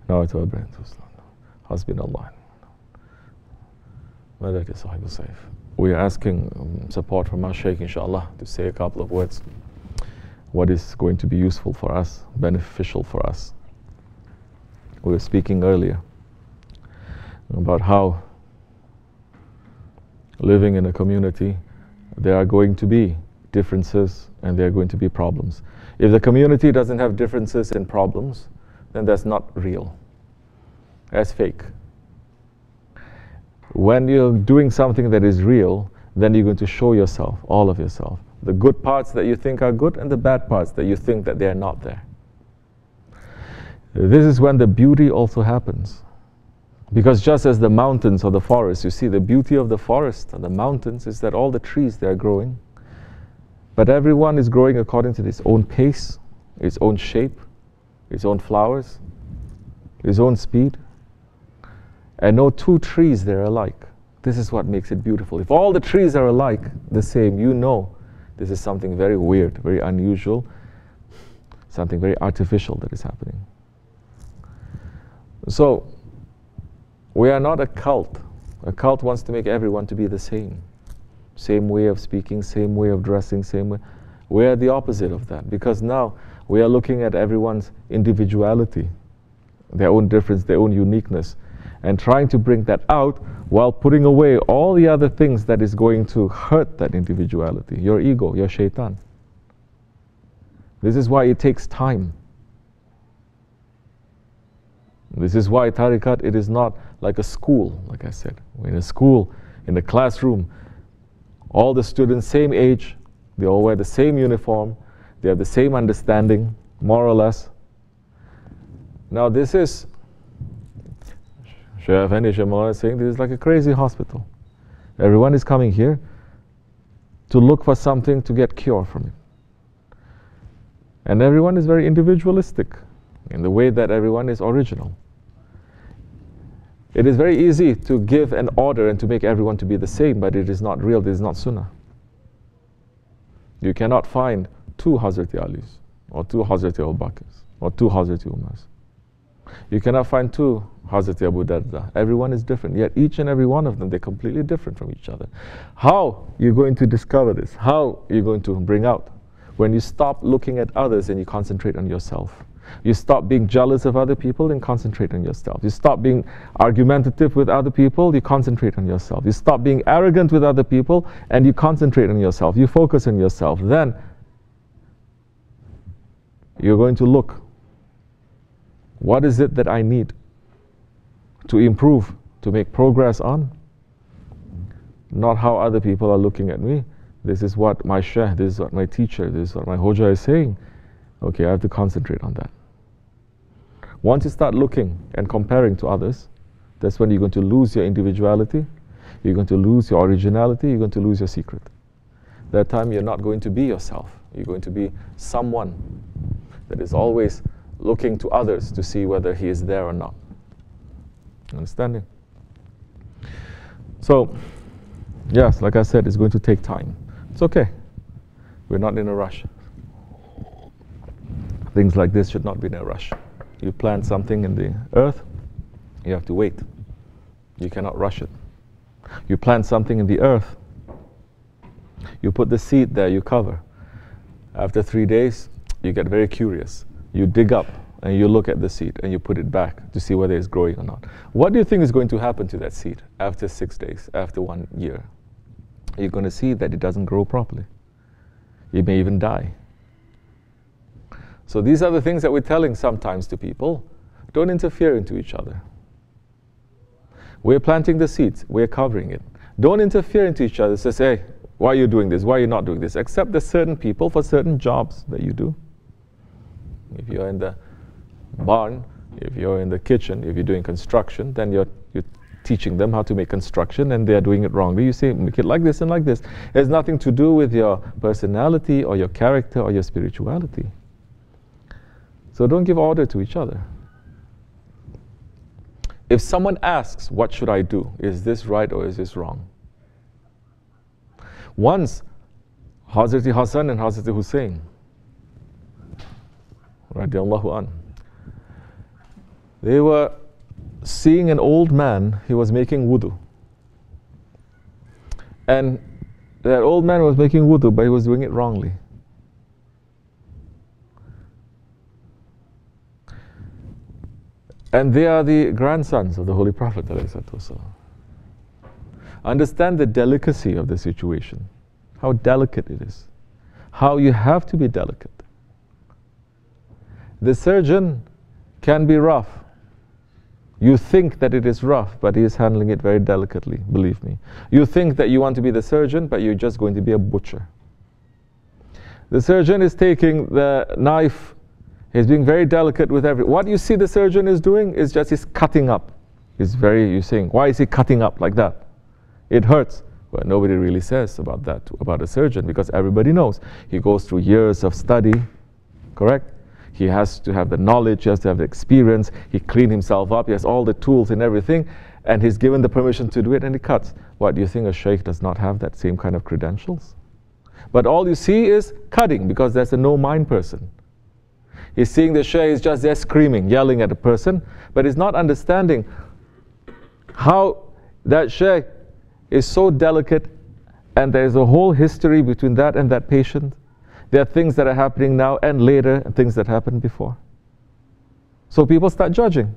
Now to our brain. Hasbunallah. SahibulSaif. We are asking support from our Shaykh, inshallah, to say a couple of words. What is going to be useful for us, beneficial for us. We were speaking earlier about how living in a community, there are going to be differences and there are going to be problems. If the community doesn't have differences and problems, then that's not real. That's fake. When you're doing something that is real, then you're going to show yourself, all of yourself. The good parts that you think are good and the bad parts that you think that they are not there. This is when the beauty also happens. Because just as the mountains or the forest, you see the beauty of the forest and the mountains is that all the trees, they are growing. But everyone is growing according to its own pace, its own shape, its own flowers, its own speed. And no two trees, they're alike. This is what makes it beautiful. If all the trees are alike, the same, you know this is something very weird, very unusual, something very artificial that is happening. So, we are not a cult. A cult wants to make everyone to be the same. Same way of speaking, same way of dressing, same way. We are the opposite of that, because now we are looking at everyone's individuality, their own difference, their own uniqueness, and trying to bring that out while putting away all the other things that is going to hurt that individuality, your ego, your shaitan. This is why it takes time. This is why tariqat, it is not like a school, like I said. In a school, in a classroom, all the students, same age, they all wear the same uniform, they have the same understanding, more or less. Now this is, Shaykh Efendi is saying this is like a crazy hospital. Everyone is coming here to look for something to get cure from it. And everyone is very individualistic in the way that everyone is original. It is very easy to give an order and to make everyone to be the same, but it is not real, this is not sunnah. You cannot find two Hazrati Alis, or two Hazrati Abu Bakrs, or two Hazrati Umars. You cannot find two Hazrati Abu Darda. Everyone is different, yet each and every one of them, they're completely different from each other. How are you going to discover this? How are you going to bring out? When you stop looking at others and you concentrate on yourself. You stop being jealous of other people and concentrate on yourself. You stop being argumentative with other people, you concentrate on yourself. You stop being arrogant with other people and you concentrate on yourself. You focus on yourself. Then you're going to look, what is it that I need to improve, to make progress on? Not how other people are looking at me. This is what my Shaykh, this is what my teacher, this is what my Hoja is saying. Okay, I have to concentrate on that. Once you start looking and comparing to others, that's when you're going to lose your individuality, you're going to lose your originality, you're going to lose your secret. That time you're not going to be yourself. You're going to be someone that is always looking to others to see whether he is there or not. Understanding? So, yes, like I said, it's going to take time. It's okay. We're not in a rush. Things like this should not be in a rush. You plant something in the earth, you have to wait. You cannot rush it. You plant something in the earth, you put the seed there, you cover. After 3 days, you get very curious. You dig up and you look at the seed and you put it back to see whether it's growing or not. What do you think is going to happen to that seed after 6 days, after 1 year? You're going to see that it doesn't grow properly. It may even die. So these are the things that we're telling sometimes to people. Don't interfere into each other. We're planting the seeds. We're covering it. Don't interfere into each other. Say, hey, why are you doing this? Why are you not doing this? Except there's certain people for certain jobs that you do. If you're in the barn, if you're in the kitchen, if you're doing construction, then you're teaching them how to make construction and they're doing it wrongly. You say, make it like this and like this. It has nothing to do with your personality or your character or your spirituality. So don't give order to each other. If someone asks, what should I do? Is this right or is this wrong? Once, Hazrati Hassan and Hazrati Hussein, radiallahu anhu, They were seeing an old man, he was making wudu. And that old man was making wudu, but he was doing it wrongly. And they are the grandsons of the Holy Prophet. Understand the delicacy of the situation, how delicate it is, how you have to be delicate. The surgeon can be rough. You think that it is rough, but he is handling it very delicately, believe me. You think that you want to be the surgeon, but you're just going to be a butcher. The surgeon is taking the knife, he's being very delicate with what you see the surgeon is doing is just he's cutting up. You're saying, why is he cutting up like that? It hurts. Well, nobody really says about that, about a surgeon, because everybody knows. He goes through years of study, correct? He has to have the knowledge, he has to have the experience, he cleaned himself up, he has all the tools and everything, and he's given the permission to do it, and he cuts. What, do you think a sheikh does not have that same kind of credentials? But all you see is cutting, because there's a no-mind person. He's seeing the sheikh is just there screaming, yelling at a person, but he's not understanding how that sheikh is so delicate, and there's a whole history between that and that patient. There are things that are happening now and later, and things that happened before. So people start judging.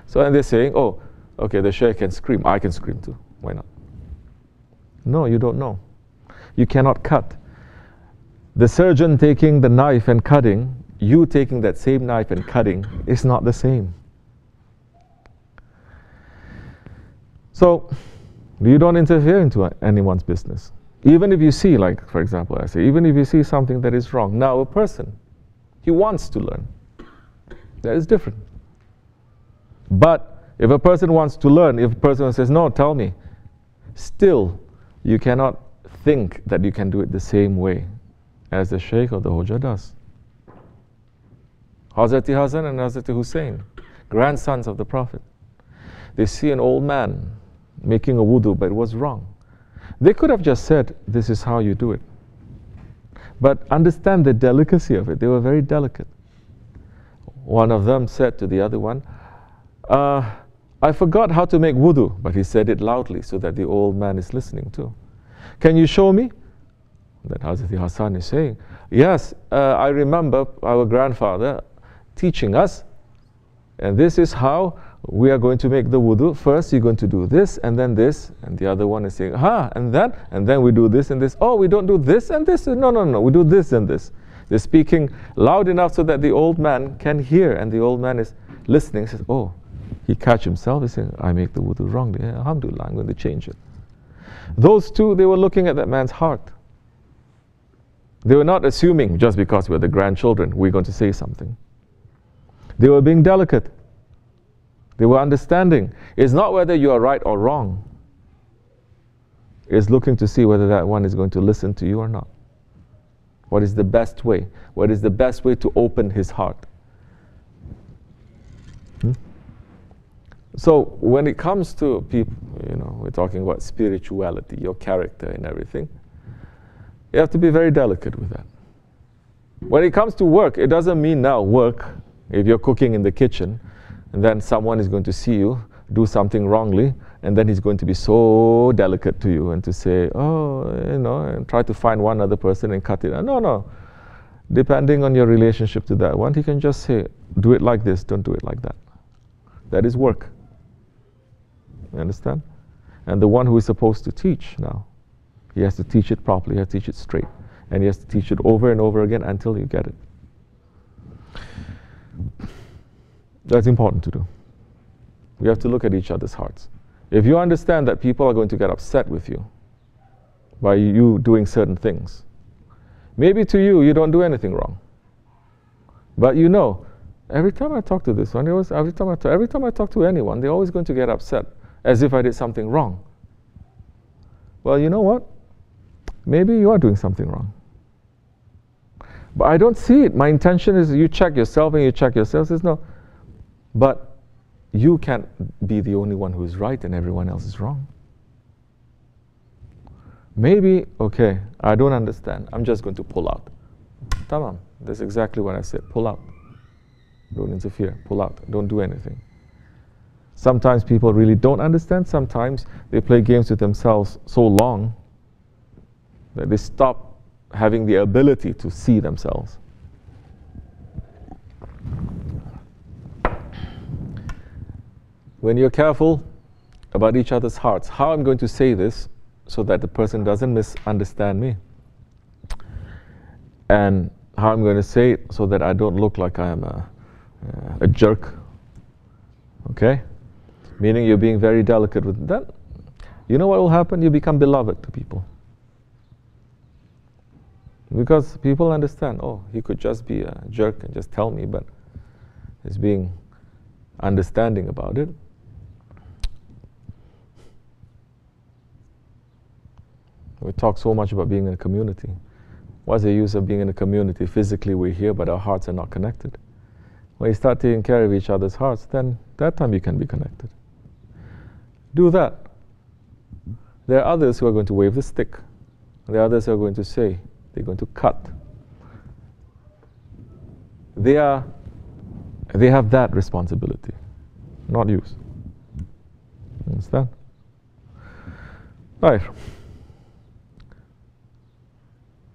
So and they're saying, oh, okay, the sheikh can scream, I can scream too. Why not? No, you don't know. You cannot cut. The surgeon taking the knife and cutting, you taking that same knife and cutting, is not the same. So you don't interfere into anyone's business. Even if you see, like, for example, I say, even if you see something that is wrong. Now, a person, he wants to learn. That is different. But if a person wants to learn, if a person says, no, tell me, still, you cannot think that you can do it the same way as the Shaykh or the Hoja does. Hazrati Hassan and Hazrati Hussein, grandsons of the Prophet, they see an old man making a wudu, but it was wrong. They could have just said, this is how you do it. But understand the delicacy of it. They were very delicate. One of them said to the other one, I forgot how to make wudu, but he said it loudly so that the old man is listening too. Can you show me? Then Hazrat Hassan is saying, yes, I remember our grandfather teaching us, and this is how we are going to make the wudu. First, you're going to do this, and then this, and the other one is saying, and then we do this and this. Oh, we don't do this and this? No, no, no, we do this and this. They're speaking loud enough so that the old man can hear, and the old man is listening. He says, oh, he catch himself. He's saying, I make the wudu wrongly. Yeah, alhamdulillah, I'm going to change it. Those two, they were looking at that man's heart. They were not assuming, just because we're the grandchildren, we're going to say something. They were being delicate. They were understanding. It's not whether you are right or wrong. It's looking to see whether that one is going to listen to you or not. What is the best way? What is the best way to open his heart? So when it comes to people, we're talking about spirituality, your character and everything, you have to be very delicate with that. When it comes to work, it doesn't mean now work, if you're cooking in the kitchen, and then someone is going to see you do something wrongly, and then he's going to be so delicate to you and to say, oh, and try to find one other person and cut it. No, no. Depending on your relationship to that one, he can just say, do it like this, don't do it like that. That is work. You understand? And the one who is supposed to teach now, he has to teach it properly, he has to teach it straight. And he has to teach it over and over again until you get it. That's important to do. We have to look at each other's hearts. If you understand that people are going to get upset with you by you doing certain things, maybe to you, you don't do anything wrong. But every time I talk to this one, every time I talk to anyone, they're always going to get upset as if I did something wrong. Well, you know what? Maybe you are doing something wrong. But I don't see it. My intention is you check yourself and you check yourself. Says no. But you can't be the only one who is right and everyone else is wrong. Maybe, okay, I don't understand. I'm just going to pull out. Tamam. That's exactly what I said. Pull out. Don't interfere. Pull out. Don't do anything. Sometimes people really don't understand. Sometimes they play games with themselves so long that they stop having the ability to see themselves. When you're careful about each other's hearts, how I'm going to say this so that the person doesn't misunderstand me, and how I'm going to say it so that I don't look like I am a jerk. Okay? Meaning you're being very delicate with that. You know what will happen? You become beloved to people. Because people understand, oh, he could just be a jerk and just tell me, but he's being understanding about it. We talk so much about being in a community. What's the use of being in a community? Physically we're here, but our hearts are not connected. When you start taking care of each other's hearts, then that time you can be connected. Do that. There are others who are going to wave the stick. There are others who are going to say, they're going to cut. They have that responsibility, not yours. Understand? Right.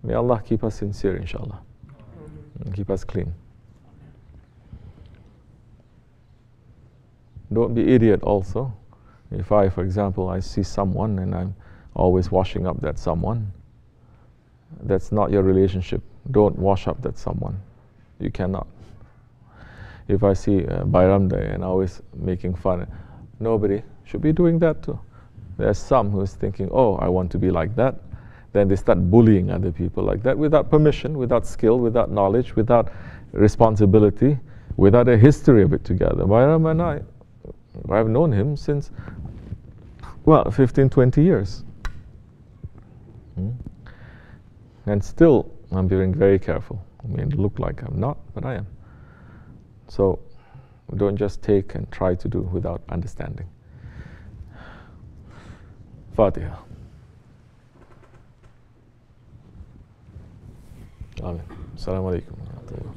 May Allah keep us sincere, inshallah, and keep us clean. Don't be idiot also. If I, for example, I see someone and I'm always washing up that someone, that's not your relationship. Don't wash up that someone. You cannot. If I see Bayram Day and always making fun, nobody should be doing that too. There's some who's thinking, oh, I want to be like that. Then they start bullying other people like that without permission, without skill, without knowledge, without responsibility, without a history of it together. Bayram and I've known him since, well, 15, 20 years. And still, I'm being very careful. I mean, look like I'm not, but I am. So, don't just take and try to do without understanding. Fatiha. Amen. Assalamu alaikum.